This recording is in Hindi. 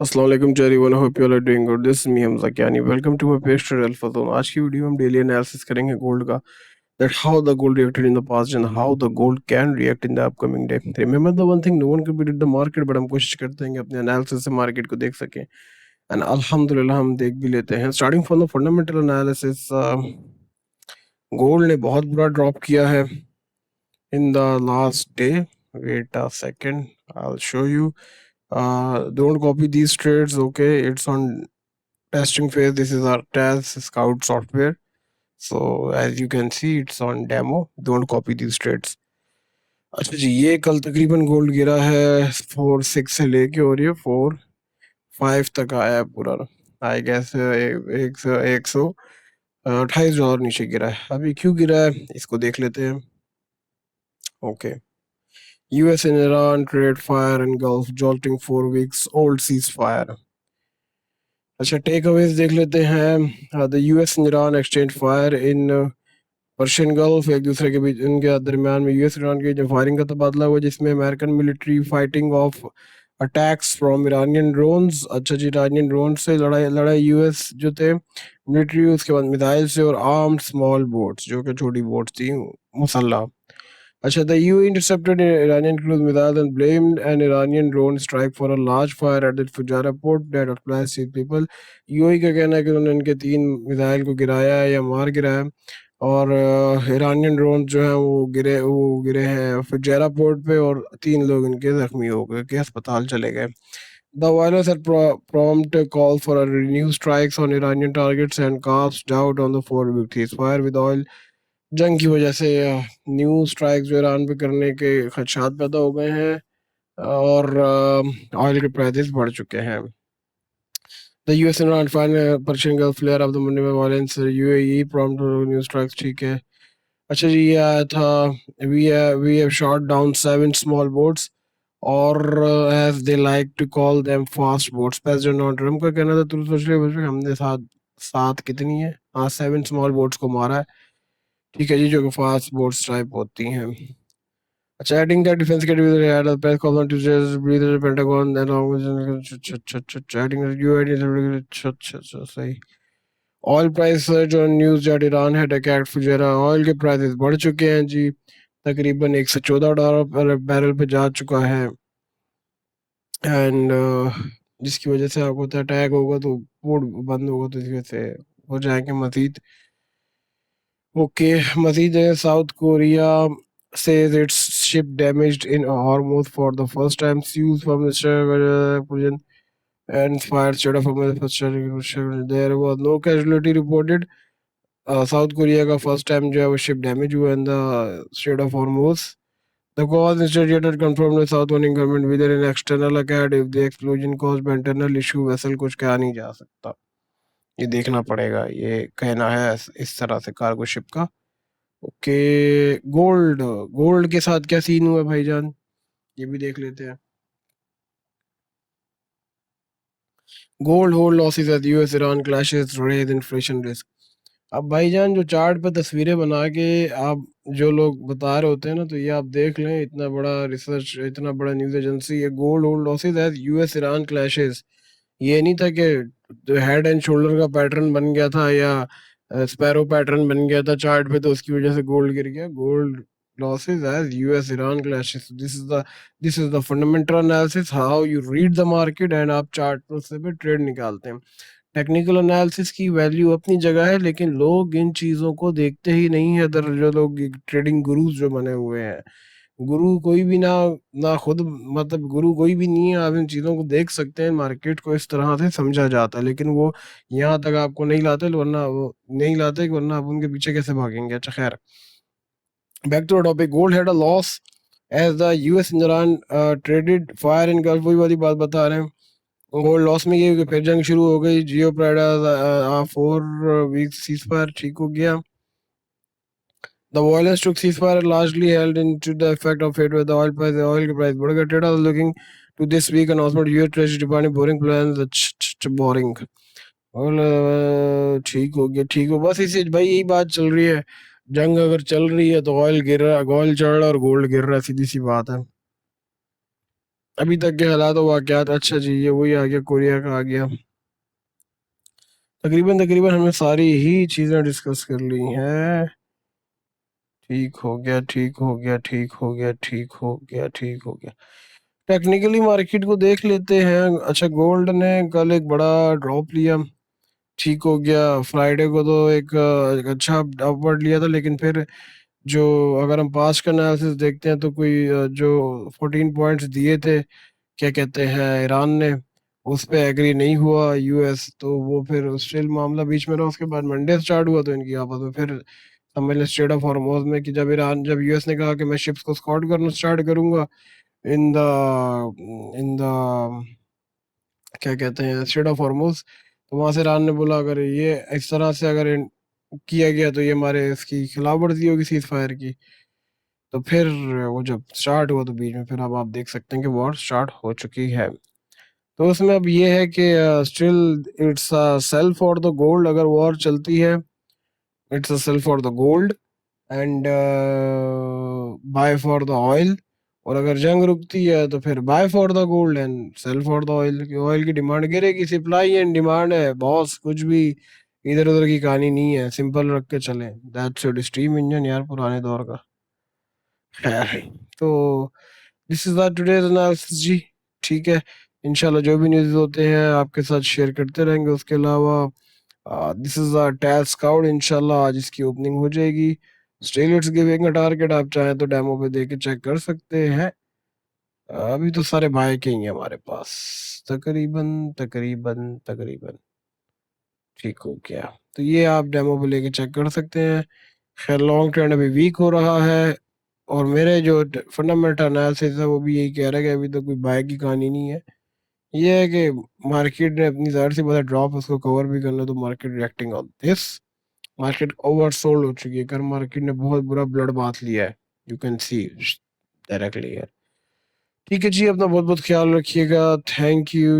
अस्सलाम वालेकुम to everyone, hope you are doing good. This is me Hamza Kiyani. Welcome to my page trader फजून। आज की वीडियो में हम डेली एनालिसिस करेंगे गोल्ड का, that how the gold reacted in the past and how the gold can react in the upcoming day. Remember the one thing, no one can predict the market, but हम कोशिश करते हैं कि अपने एनालिसिस से मार्केट को देख सकें। एंड अल्हम्दुलिल्लाह हम देख भी लेते हैं। Starting from the fundamental analysis, gold ने बहुत बुरा ड्रॉप किया है in the last day. Wait a second, I'll show you. Don't copy these trades, okay? It's on testing phase. This is our test scout software. So as you can see, it's on demo. Don't copy these trades. अच्छा जी, ये कल तकरीबन गोल्ड गिरा है 4-6 से लेके और ये 4-5 तक आया है पूरा। आई गेस $128 नीचे गिरा है। अभी क्यों गिरा है इसको देख लेते हैं। Okay, US and Iran trade fire in Gulf, jolting 4 weeks old ceasefire. अच्छा, टेक अवेज देख लेते हैं। The US and Iran exchange fire in Persian gulf. एक दूसरे के बीच, इनके दरमियान में यूएस ईरान की जो फायरिंग का तबादला हुआ, जिसमें American military fighting of attacks from Iranian drones. अच्छा जी, ईरानियन ड्रोन से लड़ाई यूएस जो थे मिलिट्री, उसके बाद मिसाइल से और आर्म्ड स्मॉल बोट्स, जो कि छोटी बोट्स थी मुसल्ला। Asha, the EU intercepted an Iranian cruise missile and blamed an Iranian drone strike for a large fire at the Fujairah port that applies to people. UAE का कहना है कि उन्होंने इनके 3 मिसाइल को गिराया है या मार गिराया है, और ईरानियन ड्रोन जो है वो गिरे हैं फुजैरा पोर्ट पे, और 3 लोग इनके जख्मी हो गए कि अस्पताल चले गए। The violence had prompt a call for a renewed strikes on Iranian targets and cast doubt on the 4-week ceasefire with oil जंग की वजह से न्यू स्ट्राइक जो ईरान पे करने के खदशात पैदा हो गए हैं, और ऑयल के प्राइसेस बढ़ चुके हैं। The US and Iran final Persian Gulf flare of the Monday में violence UAE prompt new strikes. ठीक है। अच्छा जी, ये आया था, we have shot down 7 small boats, और as they like to call them fast boats. President Donald Trump का कहना था, तुम सोच रहे हो हमने सात सात कितनी है, हाँ 7 स्मॉल बोट्स को मारा है। ठीक है जी, जो कि फास्ट बोट्स टाइप होती हैं। अच्छा, adding that defense category had a press conference to just breathe the Pentagon along with adding that UAE सही। Oil price surge on news that Iran had attacked Fujairah। Oil के प्राइसेस बढ़ चुके हैं जी, तकरीबन $114 पर बैरल पे जा चुका है। एंड जिसकी वजह से आपको अटैक होगा तो पोर्ट बंद होगा, तो इस वजह से हो जाएंगे मजीद। ओके, मजीद है, south Korea says its ship damaged in Hormuz for the first time. Seals from the Persian and fired straight from the first time. There was no casualty reported. South Korea का फर्स्ट टाइम जो है वो शिप डैमेज हुआ in the strait of Hormuz. The cause instituted confirm with South Korean government with an external अकैड if the explosion cause by internal issue vessel कुछ कहा नहीं जा सकता, ये देखना पड़ेगा। ये कहना है इस तरह से कार्गो शिप का। ओके, गोल्ड गोल्ड के साथ क्या सीन हुआ भाईजान, ये भी देख लेते हैं। Gold hold losses as US Iran clashes raise inflation risk. अब भाईजान जो चार्ट पे तस्वीरें बना के आप जो लोग बता रहे होते हैं ना, तो ये आप देख लें, इतना बड़ा रिसर्च, इतना बड़ा न्यूज़ एजेंसी, ये gold hold losses as US Iran clashes. ये नहीं था कि हेड एंड शोल्डर का पैटर्न बन गया था या स्पैरो पैटर्न बन गया था चार्ट पे, तो उसकी वजह से गोल्ड गिर गया। Gold losses as US Iran clashes. This is the fundamental analysis, how you read the market, and आप चार्ट पर से भी ट्रेड निकालते हैं। टेक्निकल एनालिसिस की वैल्यू अपनी जगह है, लेकिन लोग इन चीज़ों को देखते ही नहीं है। इधर जो लोग ट्रेडिंग गुरुज जो बने हुए हैं, गुरु कोई भी ना ना खुद, मतलब गुरु कोई भी नहीं है। आप इन चीज़ों को देख सकते हैं, मार्केट को इस तरह से समझा जाता है, लेकिन वो यहाँ तक आपको नहीं लाते, वरना वो नहीं लाते, वरना आप उनके पीछे कैसे भागेंगे। अच्छा खैर, back to topic. Gold had a loss as the US and Iran traded fire in Gulf. वही वाली बात बता रहे हैं, गोल्ड लॉस में ये कि फिर जंग शुरू हो गई। जियो प्राइडा 4 वीक्स सीजफायर ठीक हो गया। The violence took ceasefire largely held into the effect of it with the oil price. The oil price बढ़ गया। Traders looking to this week announcement US Treasury Department boring plans boring। और ठीक हो गया, ठीक हो, बस इसी भाई यही बात चल रही है। जंग अगर चल रही है तो ऑयल गिर रहा है, ऑयल चढ़ रहा है और गोल्ड गिर रहा है, सीधी सी बात है। अभी तक के हालात और वाकयात। अच्छा जी, ये वही आ गया, कोरिया का आ गया। तकरीबन तकरीबन हमने सारी ही चीजें डिस्कस कर ली हैं। ठीक हो गया, ठीक हो गया, ठीक हो गया, ठीक हो गया, ठीक हो गया। टेक्निकली मार्केट को देख लेते हैं। अच्छा, गोल्ड ने कल एक बड़ा ड्रॉप लिया, ठीक हो गया। फ्राइडे को तो एक अच्छा अपवर्ड लिया था, लेकिन फिर जो, अगर हम पास्ट का एनालिसिस देखते हैं तो कोई जो 14 पॉइंट्स दिए थे, क्या कहते हैं, ईरान ने, उस पे एग्री नहीं हुआ यूएस, तो वो फिर स्टिल मामला बीच में रहा। उसके बाद मंडे स्टार्ट हुआ तो इनकी आपस में फिर समझ लें स्ट्रेट ऑफ हॉर्मोज में, कि जब यूएस ने कहा कि मैं शिप्स को स्कॉट करना स्टार्ट करूंगा इन द इन द क्या कहते हैं, स्ट्रेट ऑफ हॉर्मोज, तो वहां से ईरान ने बोला अगर ये इस तरह से अगर किया गया तो ये हमारे इसकी खिलाफ वर्जी होगी सीज फायर की। तो फिर वो जब स्टार्ट हुआ तो बीच में फिर अब आप देख सकते हैं कि वॉर स्टार्ट हो चुकी है। तो उसमें अब ये है कि still it's a sell for the gold. अगर वॉर चलती है, it's a sell for the gold and buy for the oil. और अगर जंग रुकती है तो फिर buy for the gold and sell for the oil. की ऑयल की डिमांड गिरेगी, सप्लाई एंड डिमांड है बॉस, कुछ भी इधर उधर की कहानी नहीं है, सिंपल रख के चले। दैट्स इट, स्टीम इंजन यार, पुराने दौर का। खैर, तो this is the today's analysis जी। ठीक है, इंशाल्लाह जो भी न्यूज़ होते हैं आपके साथ शेयर करते रहेंगे। उसके अलावा this is a tall scout, इंशाल्लाह आज इसकी ओपनिंग हो जाएगी। Still it's giving a target, आप चाहें तो डेमो पे देके चेक कर सकते हैं। अभी तो सारे भाई के ही हैं हमारे पास, तकरीबन तकरीबन तकरीबन। ठीक हो गया, तो ये आप डेमो पे लेके चेक कर सकते हैं। खैर, लॉन्ग ट्रेंड अभी वीक हो रहा है, और मेरे जो फंडामेंटल एनालिसिस है वो भी यही कह रहा है कि अभी तक कोई बाय की कहानी नहीं है। ये है कि मार्केट ने अपनी ज़ाहिर सी बात है ड्रॉप उसको कवर भी करना, तो market reacting on this. Market oversold हो चुकी है, कर मार्केट ने बहुत बुरा ब्लड बाथ लिया है, यू कैन सी डायरेक्टली है। ठीक है जी, अपना बहुत बहुत ख्याल रखिएगा, थैंक यू।